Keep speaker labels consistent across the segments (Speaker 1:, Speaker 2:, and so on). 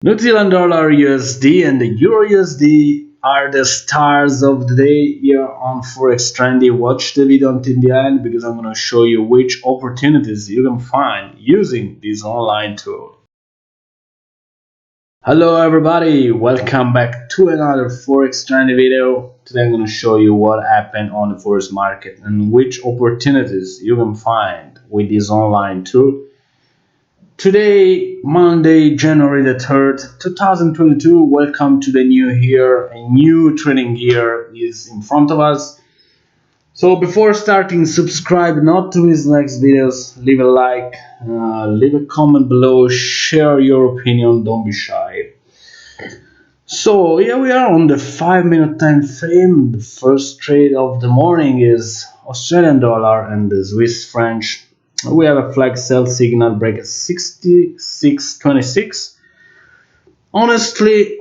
Speaker 1: New Zealand dollar USD and the Euro USD are the stars of the day here on Forex Trendy. Watch the video until the end because I'm going to show you which opportunities you can find using this online tool. Hello everybody, welcome back to another Forex Trendy video. Today I'm going to show you what happened on the Forex market and which opportunities you can find with this online tool. Today, Monday, January the 3rd, 2022, welcome to the new year. A new trading year is in front of us. So before starting, subscribe not to miss next videos, leave a like, leave a comment below, share your opinion, don't be shy. So here we are on the 5-minute time frame. The first trade of the morning is Australian dollar and the Swiss franc. We have a flag sell signal break at 66.26. Honestly,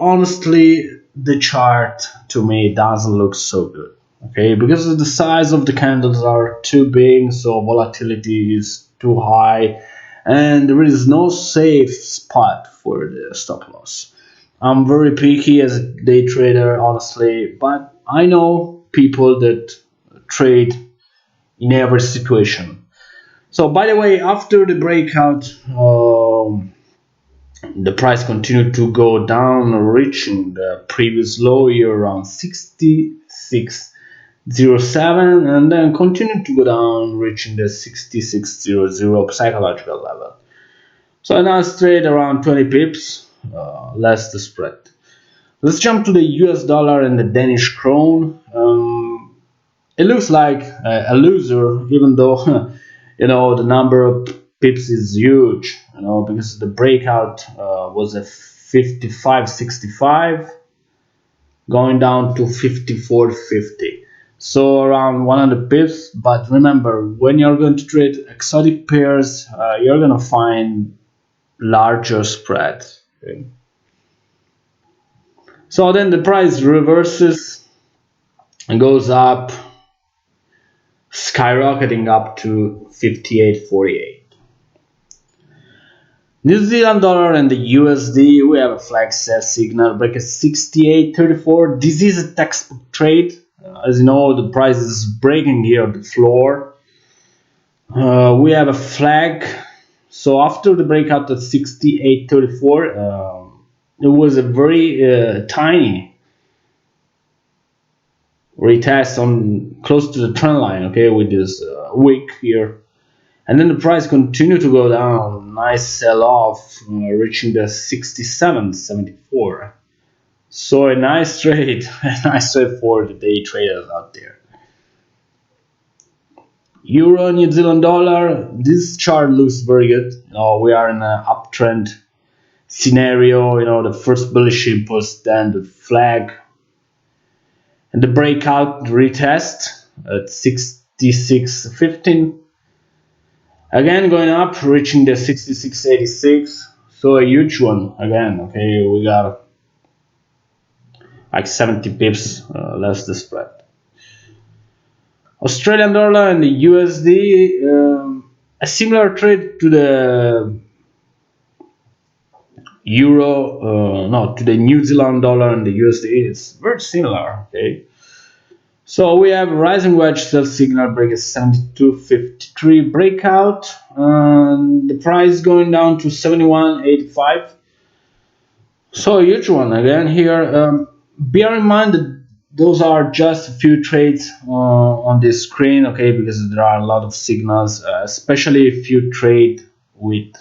Speaker 1: the chart to me doesn't look so good. Okay, because the size of the candles are too big, so volatility is too high, and there is no safe spot for the stop loss. I'm very picky as a day trader, honestly, but I know people that trade in every situation. So, by the way, after the breakout, the price continued to go down, reaching the previous low here around 66.07, and then continued to go down, reaching the 66.00 psychological level. So, a nice trade around 20 pips, less the spread. Let's jump to the US dollar and the Danish krone. It looks like a loser, even though the number of pips is huge, because the breakout was a 55.65 going down to 54.50, so around 100 pips. But remember, when you're going to trade exotic pairs, you're going to find larger spreads. Okay? So then the price reverses and goes up, skyrocketing up to 58.48. New Zealand dollar and the USD, we have a flag sell signal break at 68.34. This is a textbook trade. As you know, the price is breaking here the floor. We have a flag. So after the breakout at 68.34, it was a very tiny retest on close to the trend line, okay, with this wick here. And then the price continued to go down, nice sell-off, reaching the 67.74. So a nice trade, for the day traders out there. Euro, New Zealand dollar, this chart looks very good. We are in an uptrend scenario, the first bullish impulse, then the flag, and the breakout retest at 66.15. Again going up, reaching the 66.86, so a huge one again. Okay, we got like 70 pips less the spread. Australian dollar and the USD, a similar trade to the to the New Zealand dollar and the USD. It's very similar. Okay. So we have a rising wedge sell signal break at 72.53 breakout, and the price going down to 71.85. So a huge one again here. Bear in mind that those are just a few trades on this screen, okay, because there are a lot of signals, especially if you trade with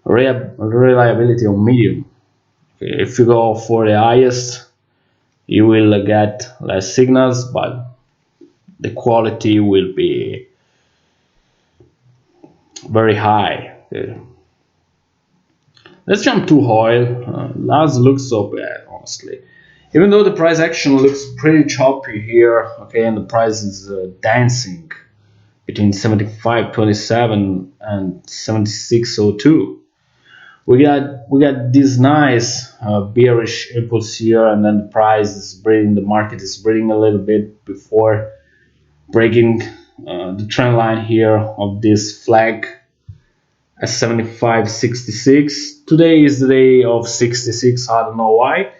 Speaker 1: reliability on medium. Okay, if you go for the highest, you will get less signals, but the quality will be very high. Okay. Let's jump to oil. Doesn't look so bad, honestly. Even though the price action looks pretty choppy here, okay, and the price is dancing between 75.27 and 76.02. We got this nice bearish impulse here, and then the price is breathing. The market is breathing a little bit before breaking the trend line here of this flag. at 75.66. Today is the day of 66, I don't know why,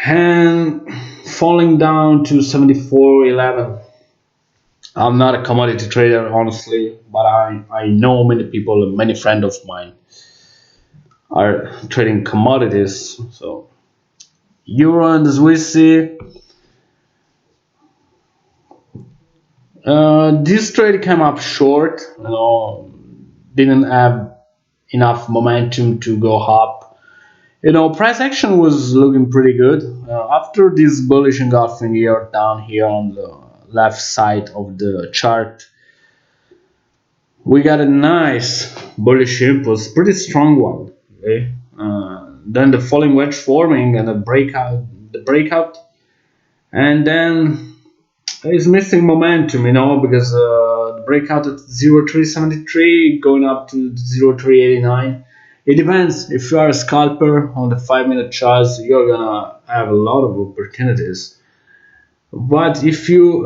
Speaker 1: and falling down to 74.11. I'm not a commodity trader, honestly, but I know many people, many friends of mine are trading commodities. So euro and the Swissy, this trade came up short, didn't have enough momentum to go up. Price action was looking pretty good after this bullish engulfing here down here on the left side of the chart. We got a nice bullish impulse, pretty strong one. Okay, then the falling wedge forming and the breakout, and then it's missing momentum, because the breakout at 0.373 going up to 0.389. It depends. If you are a scalper on the 5-minute charts, you're gonna have a lot of opportunities. But if you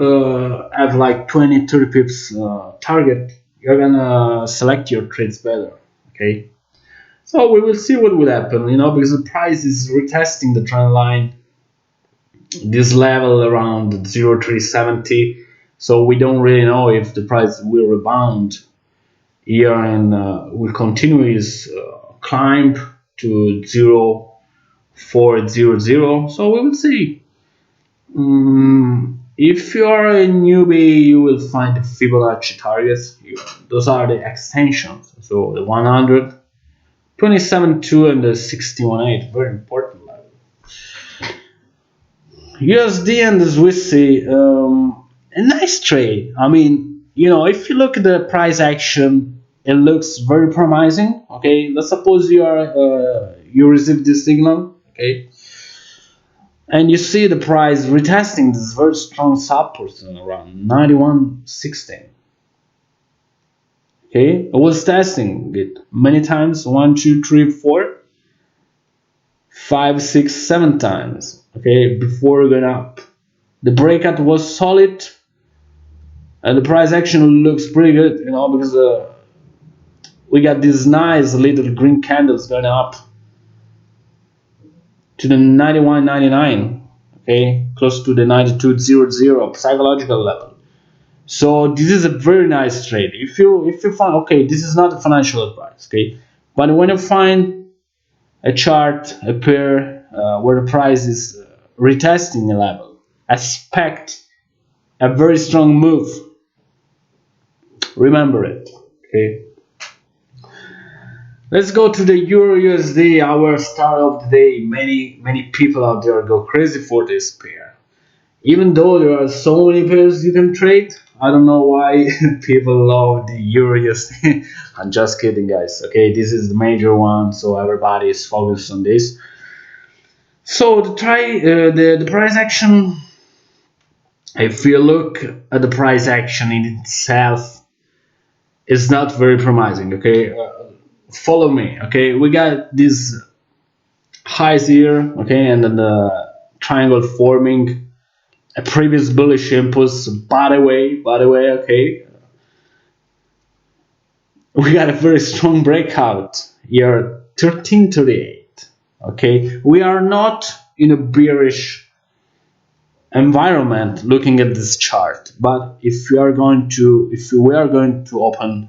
Speaker 1: have like 20-30 pips target, you're gonna select your trades better. Okay. So we will see what will happen, because the price is retesting the trend line, this level around 0.370. So we don't really know if the price will rebound here and will continue its climb to 0.400. So we will see. If you are a newbie, you will find the Fibonacci targets. Those are the extensions. So the 100, 27.2 and the 61.8, very important level. USD and the Swissy, a nice trade. I mean, if you look at the price action, it looks very promising. Okay, let's suppose you receive this signal. Okay, and you see the price retesting this very strong support around 91.16. Okay, I was testing it many times, 1, 2, 3, 4, 5, 6, 7 times. Okay, before going up, the breakout was solid, and the price action looks pretty good, because we got these nice little green candles going up to the 91.99. Okay, close to the 92.00 psychological level. So this is a very nice trade. If you find, okay, this is not a financial advice, okay, but when you find a chart, a pair where the price is retesting a level, expect a very strong move. Remember it. Okay. Let's go to the EURUSD, our star of the day. Many people out there go crazy for this pair. Even though there are so many pairs you can trade, I don't know why people love the EURUSD. I'm just kidding, guys. Okay, this is the major one, so everybody is focused on this. So the price action. If you look at the price action in itself, it's not very promising. Okay, follow me. Okay, we got these highs here. Okay, and then the triangle forming a previous bullish impulse. By the way, okay, we got a very strong breakout here, 13.38. Okay, we are not in a bearish environment looking at this chart, but if we are going to open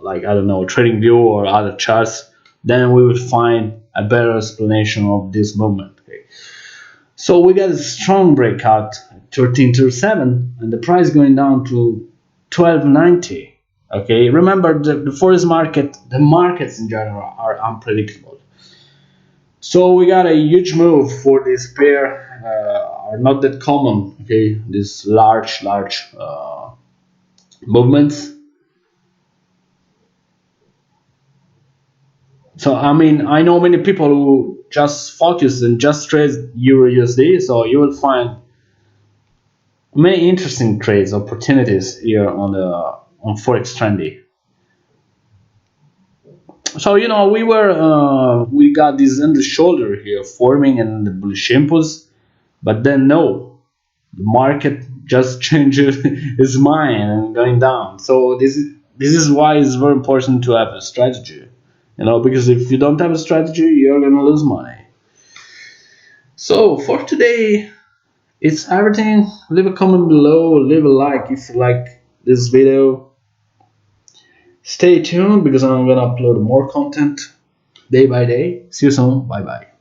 Speaker 1: like, I don't know, trading view or other charts, then we will find a better explanation of this movement. Okay, so we got a strong breakout 13.37 and the price going down to 12.90. Okay, remember the forex market, the markets in general are unpredictable. So we got a huge move for this pair. Are not that common. Okay, these large movements. So I mean, I know many people who just focus and just trade EURUSD. So you will find many interesting trades opportunities here on Forex Trendy. So we got this in the shoulder here forming and the bullish impulse, but then no, the market just changes its mind and going down. So this is this is why it's very important to have a strategy, because if you don't have a strategy, you're gonna lose money. So for today, it's everything. Leave a comment below, leave a like if you like this video. Stay tuned because I'm gonna upload more content day by day. See you soon. Bye bye.